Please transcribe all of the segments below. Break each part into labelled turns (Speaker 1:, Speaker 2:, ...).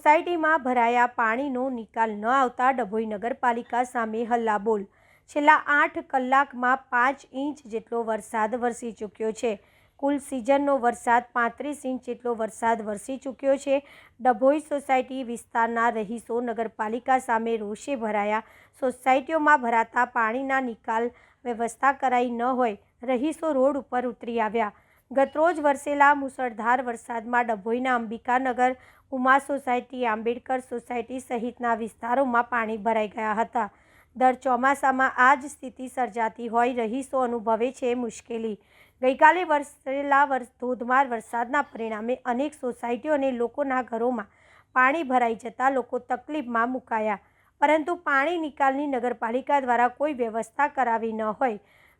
Speaker 1: Society में भराया पाणीनो निकाल न आवता डभोई नगरपालिका सामे हल्लाबोल। छेल्ला 8 कलाकमां 5 इंच जेटलो वरसाद वरसी चूक्यो छे। कुल सीजननो वरसाद 35 इंच जेटलो वरसाद वरसी चूक्यो छे। डभोई सोसायटी विस्तारना रहीशो नगरपालिका सामे रोषे भराया। सोसायटीओमां भराता पाणीना निकाल व्यवस्था कराई न होय रहीशो रोड पर उतरी आव्या। गतरोज वरसेला मुसळधार वरसादमां डभोईना अंबिकानगर, उमा सोसायटी, आंबेडकर सोसायटी सहितना विस्तारोमां पाणी भराई गया हता। दर ચોમાસામાં આ જ સ્થિતિ સર્જાતી હોય રહીશો અનુભવે છે મુશ્કેલી। ગઈકાલે વરસેલા ધોધમાર વરસાદના પરિણામે અનેક સોસાયટીઓ અને લોકોના ઘરોમાં પાણી ભરાઈ જતા લોકો તકલીફમાં મુકાયા, પરંતુ પાણી નિકાલની નગરપાલિકા દ્વારા કોઈ વ્યવસ્થા કરાવી ન હોય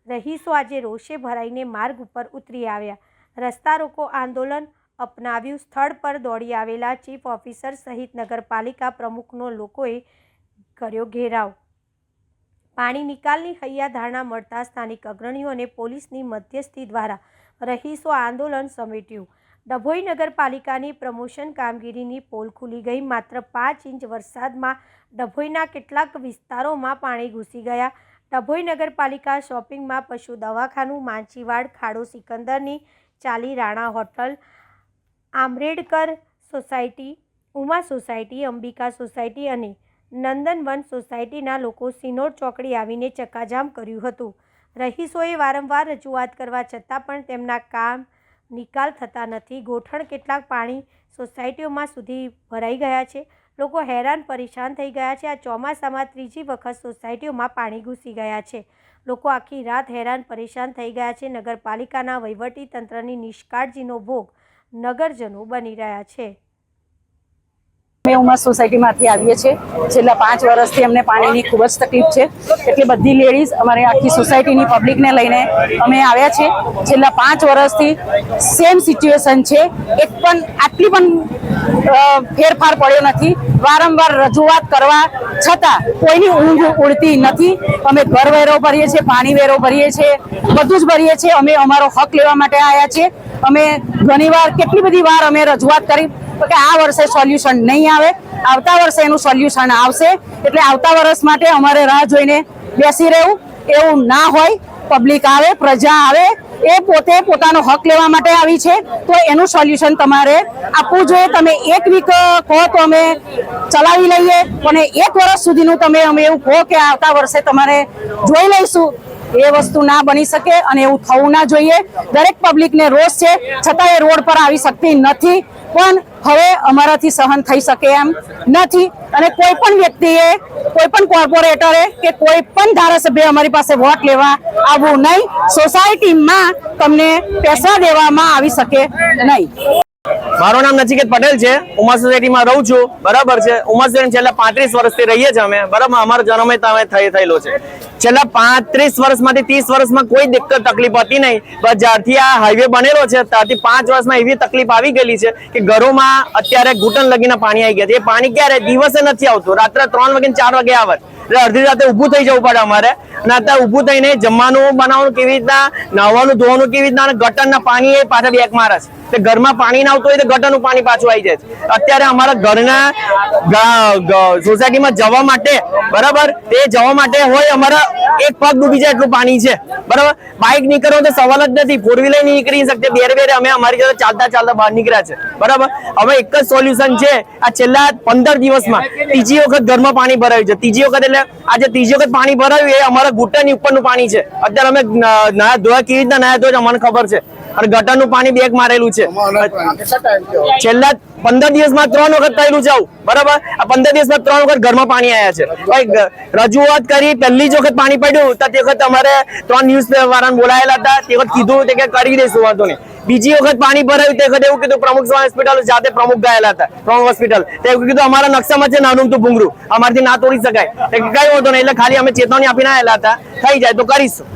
Speaker 1: રહીશો આજે રોષે ભરાઈને માર્ગ ઉપર ઉતરી આવ્યા। રસ્તા રોકો આંદોલન अपनाव्યું। સ્થળ પર દોડી આવેલા ચીફ ઓફિસર સહિત નગરપાલિકા પ્રમુખનો લોકોએ કર્યો ઘેરાવ। પાણી નિકાલની હૈયાધારણા મળતા સ્થાનિક અગ્રણીઓ અને પોલીસની મધ્યસ્થી દ્વારા રહીશો આંદોલન સમેટ્યું। ડભોઈ નગરપાલિકાની પ્રમોશન કામગીરીની પોલ ખુલી ગઈ। માત્ર 5 ઇંચ વરસાદમાં ડભોઈના કેટલાક વિસ્તારોમાં પાણી ઘૂસી ગયા। ડભોઈ નગરપાલિકા શોપિંગમાં પશુ દવાખાનું, માછીવાડ, ખાડો સિકંદરની ચાલી, Rana hotel, Ambedkar society, Uma society, Ambika society और नंदनवन सोसायटीना लोको सिनोर चौकड़ी आवीने चक्काजाम कर्युं हतुं। रहीशोए वारंवार रजूआत करवा छतां पण तेमना काम निकाल थता नथी। गोठण केटलाक पाणी सोसायटीओमां सुधी भराई गया छे। लोको हैरान परेशान थई गया छे। आ ચોમાસામાં ત્રીજી વખત સોસાયટીઓમાં પાણી ઘૂસી ગયા છે। લોકો આખી રાત हैरान परेशान थई गया छे। नगरपालिकाना वहीवटी तंत्रनी निष्काळजीनो भोग नगरजनो बनी रह्या छे।
Speaker 2: અમે ઉમા સોસાયટીમાંથી આવીએ છીએ। છેલ્લા 5 વર્ષથી અમને પાણીની ખૂબ જ તકલીફ છે, એટલે બધી લેડીઝ અમારી આખી સોસાયટીની પબ્લિકને લઈને અમે આવ્યા છે। છેલ્લા 5 વર્ષથી સેમ સિચ્યુએશન છે, એક પણ આટલી પણ ફેરફાર પડ્યો નથી। વારંવાર રજૂઆત કરવા છતાં કોઈની ઊંઘ ઉડતી નથી। અમે ઘર વેરો ભરીએ છીએ, પાણી વેરો ભરીએ છીએ, બધું જ ભરીએ છીએ। અમે અમારો હક લેવા માટે આવ્યા છીએ। અમે ઘણીવાર કેટલી બધી વાર અમે રજૂઆત કરી કે આ વર્ષે સોલ્યુશન નહીં આવે, આવતા વર્ષે એનું સોલ્યુશન આવશે, એટલે આવતા વર્ષ માટે અમારે રાહ જોઈને બેસી રહેવું એવું ના હોય। પબ્લિક આવે, પ્રજા આવે, એ પોતે પોતાનો હક લેવા માટે આવી છે, તો એનું સોલ્યુશન તમારે આપવું જોઈએ। તમે એક વીક કહો તો અમે ચલાવી લઈએ, પણ 1 વર્ષ સુધીનું તમે અમે એવું કહો કે આવતા વર્ષે તમારે જોઈ લઈશું, એ વસ્તુ ના બની શકે અને એવું થવું ના જોઈએ। દરેક પબ્લિકને રોષ છે, છતાં એ રોડ પર આવી શકતી નથી, પણ હવે અમારાથી સહન થઈ શકે એમ નથી। અને કોઈ પણ વ્યક્તિએ, કોઈ પણ કોર્પોરેટરે કે કોઈ પણ ધારાસભ્ય અમારી પાસે વોટ લેવા આવવું નહીં। સોસાયટીમાં તમને પૈસા દેવામાં આવી શકે નહીં।
Speaker 3: મારું નામ નચિકેત પટેલ છે, ઉમા સોસાયટીમાં રહું છું, બરાબર છે। ઉમા સોસાયટી છેલ્લા 35 વર્ષથી રહીએ છીએ અમે, બરાબર। અમારો જન્મ થયેલો છે। છેલ્લા 35 વર્ષમાંથી 30 વર્ષમાં કોઈ દિક્કત તકલીફ હતી નહીં, બસ જ્યારથી આ હાઈવે બનેલો છે ત્યારથી 5 વર્ષમાં એવી તકલીફ આવી ગયેલી છે કે ઘરોમાં અત્યારે ઘૂંટણ લગીને પાણી આવી ગયા છે। એ પાણી ક્યારે દિવસે નથી આવતું, રાત્રે 3 વાગે 4 વાગે આવે, એટલે અડધી રાતે ઊભું થઈ જવું પડે અમારે। અને અત્યારે ઊભું થઈને જમવાનું બનાવવાનું કેવી રીતના, નાહવાનું ધોવાનું કેવી રીતના, અને ગટરના પાણી એ પાછા બેક મારે છે। ઘરમાં પાણી ના આવતું હોય તો ગટરનું પાણી પાછું આવી જાય છે। અત્યારે અમારા ઘરના સોસાયટીમાં જવા માટે, બરાબર, તે જવા માટે હોય અમારા એક પગ ડૂબી જાય એટલું પાણી છે, બરાબર। બાઇક નીકળવો તો સવાલ જ નથી, 4 વ્હીલર નીકળી શકते, બેરે અમે અમારી જોડે ચાલતા બહાર નીકળ્યા છે, બરાબર। હવે એક જ સોલ્યુશન છે, આ છેલ્લા 15 દિવસમાં ત્રીજી વખત ઘરમાં પાણી ભરાયું છે। ત્રીજી વખત એટલે આજે ત્રીજી વખત પાણી ભરાયું એ અમારા ઘૂંટણની ઉપરનું પાણી છે। અત્યારે અમે નાયા ધોયા કેવી રીતના નાયા ધોયા અમને ખબર છે, અને ગટરનું પાણી બેગ મારેલું છે। છેલ્લા 15 દિવસમાં 3 વખત થયેલું છે આવું, બરાબર। આ 15 દિવસમાં 3 વખત ઘરમાં પાણી આવ્યા છે। રજૂઆત કરી, પહેલી જ વખત પાણી પડ્યું તો તે વખત અમારે 3 ન્યૂઝ વાળાને બોલાયેલા હતા, તે વખત કીધું કે કરી દઈશું, વાંધો નહીં। બીજી વખત પાણી ભરાયું તે વખત એવું કીધું, પ્રમુખ હોસ્પિટલ જાતે પ્રમુખ ગયેલા હતા, પ્રમુખ હોસ્પિટલ, તે કીધું અમારા નકશામાં છે નાનું તો ભૂંગળું, અમારાથી ના તોડી શકાય, કઈ વાંધો નહીં, એટલે ખાલી અમે ચેતવણી આપીને આવેલા હતા, થઈ જાય તો કરીશું।